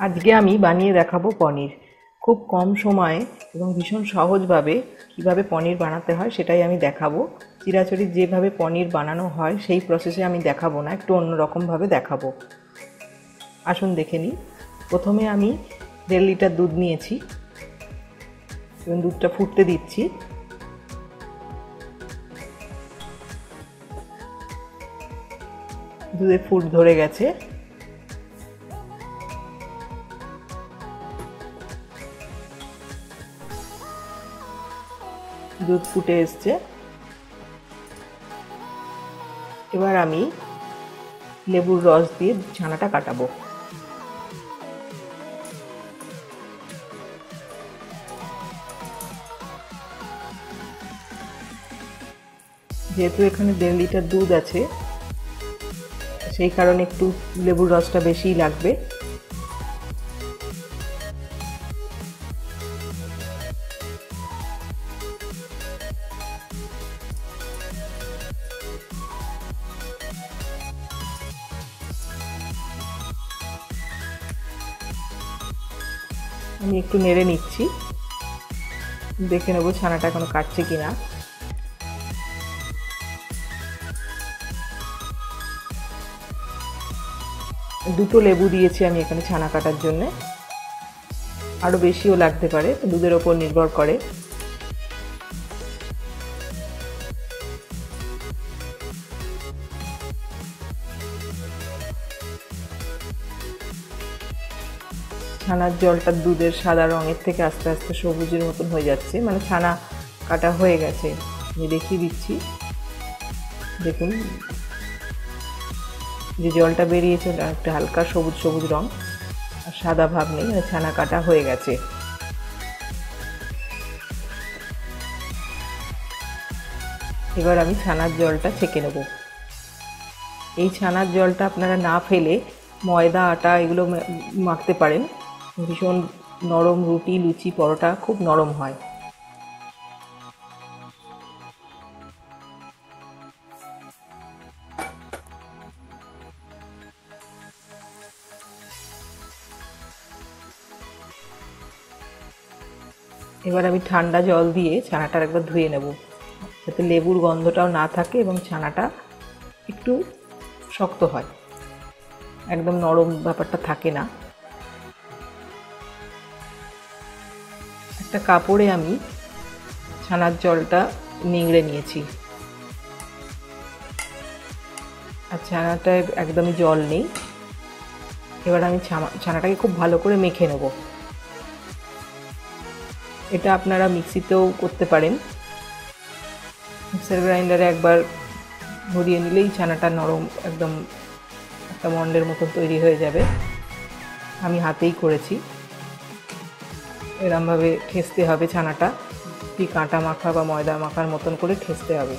আজকে আমি বানিয়ে দেখাবো পনির। খুব কম সময়ে এবং ভীষণ সহজভাবে কিভাবে পনির বানাতে হয় সেটাই আমি দেখাবো। চিরাচরিত যেভাবে পনির বানানো হয় সেই প্রসেসে আমি দেখাবো না, একটু অন্যরকমভাবে দেখাবো। আসুন দেখে নিই। প্রথমে আমি 1.5 লিটার দুধ নিয়েছি এবং দুধটা ফুটতে দিচ্ছি। দুধে ফুট ধরে গেছে। দুধ ফুটে এসছে। এবার আমি লেবুর রস দিয়ে ছানাটা কাটাবো। যেহেতু এখানে 1.5 লিটার দুধ আছে সেই কারণে একটু লেবুর রসটা বেশিই লাগবে। আমি একটু নেড়ে নিচ্ছি, দেখে নেবো ছানাটা এখনো কাটছে কিনা। দুটো লেবু দিয়েছি আমি এখানে ছানা কাটার জন্যে, আরও বেশিও লাগতে পারে, দুধের ওপর নির্ভর করে। ছানার জলটা দুধের সাদা রঙের থেকে আস্তে আস্তে সবুজের মতন হয়ে যাচ্ছে, মানে ছানা কাটা হয়ে গেছে। আমি দেখিয়ে দিচ্ছি, দেখুন যে জলটা বেরিয়েছে ওটা একটা হালকা সবুজ সবুজ রঙ, আর সাদা ভাব নেই, মানে ছানা কাটা হয়ে গেছে। এবার আমি ছানার জলটা ছেঁকে নেব। এই ছানার জলটা আপনারা না ফেলে ময়দা আটা এগুলো মাখতে পারেন, ভীষণ নরম, রুটি লুচি পরোটা খুব নরম হয়। এবার আমি ঠান্ডা জল দিয়ে ছানাটা একবার ধুয়ে নেব, যাতে লেবুর গন্ধটাও না থাকে এবং ছানাটা একটু শক্ত হয়, একদম নরম ব্যাপারটা থাকে না। একটা কাপড়ে আমি ছানার জলটা নিংড়ে নিয়েছি, আর ছানাটায় একদমই জল নেই। এবার আমি ছানাটাকে খুব ভালো করে মেখে নেব। এটা আপনারা মিক্সিতেও করতে পারেন, মিক্সার গ্রাইন্ডারে একবার ঘুরিয়ে নিলেই ছানাটা নরম একদম একটা মন্ডের মতো তৈরি হয়ে যাবে। আমি হাতেই করেছি। এরমভাবে ঠেসতে হবে ছানাটা, কি কাঁটা মাখা বা ময়দা মাখার মতন করে ঠেসতে হবে।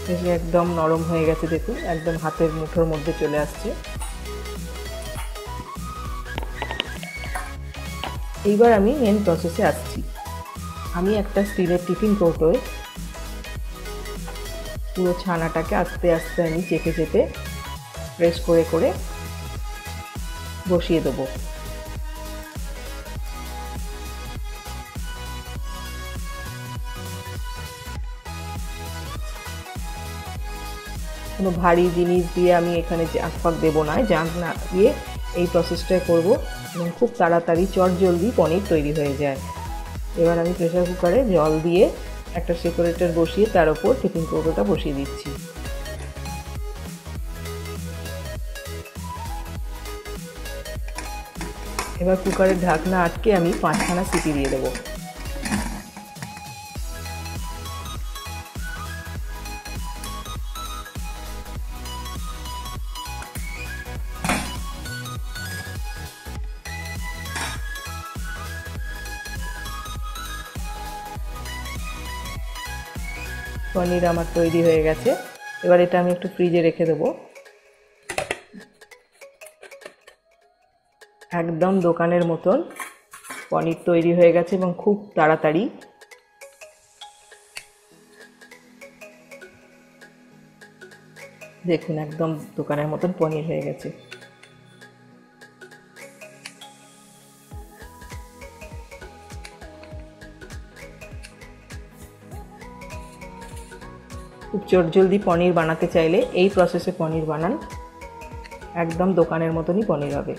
ঠেসে একদম নরম হয়ে গেছে, দেখুন একদম হাতের মুঠোর মধ্যে চলে আসছে। এইবার আমি মেন প্রসেসে আসছি। আমি একটা স্টিলের টিফিন কৌটোয় পুরো ছানাটাকে আস্তে আস্তে আমি চেপে চেপে প্রেস করে করে বসিয়ে দেবো। কোনো ভারী জিনিস দিয়ে আমি এখানে জাঁক ফাঁক দেবো না, জাঁক না দিয়ে এই প্রসেসটা করব এবং খুব তাড়াতাড়ি চটজলদি পনির তৈরি হয়ে যায়। এবার আমি প্রেসার কুকারে জল দিয়ে একটা সেপারেটর বসিয়ে তার উপর টিফিন কৌটোটা বসিয়ে দিচ্ছি। এবার কুকারের ঢাকনা আটকে আমি 5খানা সিটি দিয়ে দেবো। পনির আমার তৈরি হয়ে গেছে। এবার এটা আমি একটু ফ্রিজে রেখে দেবো। একদম দোকানের মতন পনির তৈরি হয়ে গেছে এবং খুব তাড়াতাড়ি। দেখুন একদম দোকানের মতন পনির হয়ে গেছে। খুব চটজলদি পনির বানাতে চাইলে এই প্রসেসে পনির বানান, একদম দোকানের মতনই পনির হবে।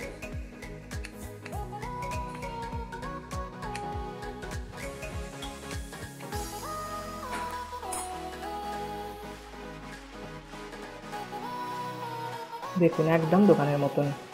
দেখুন একদম দোকানের মতন।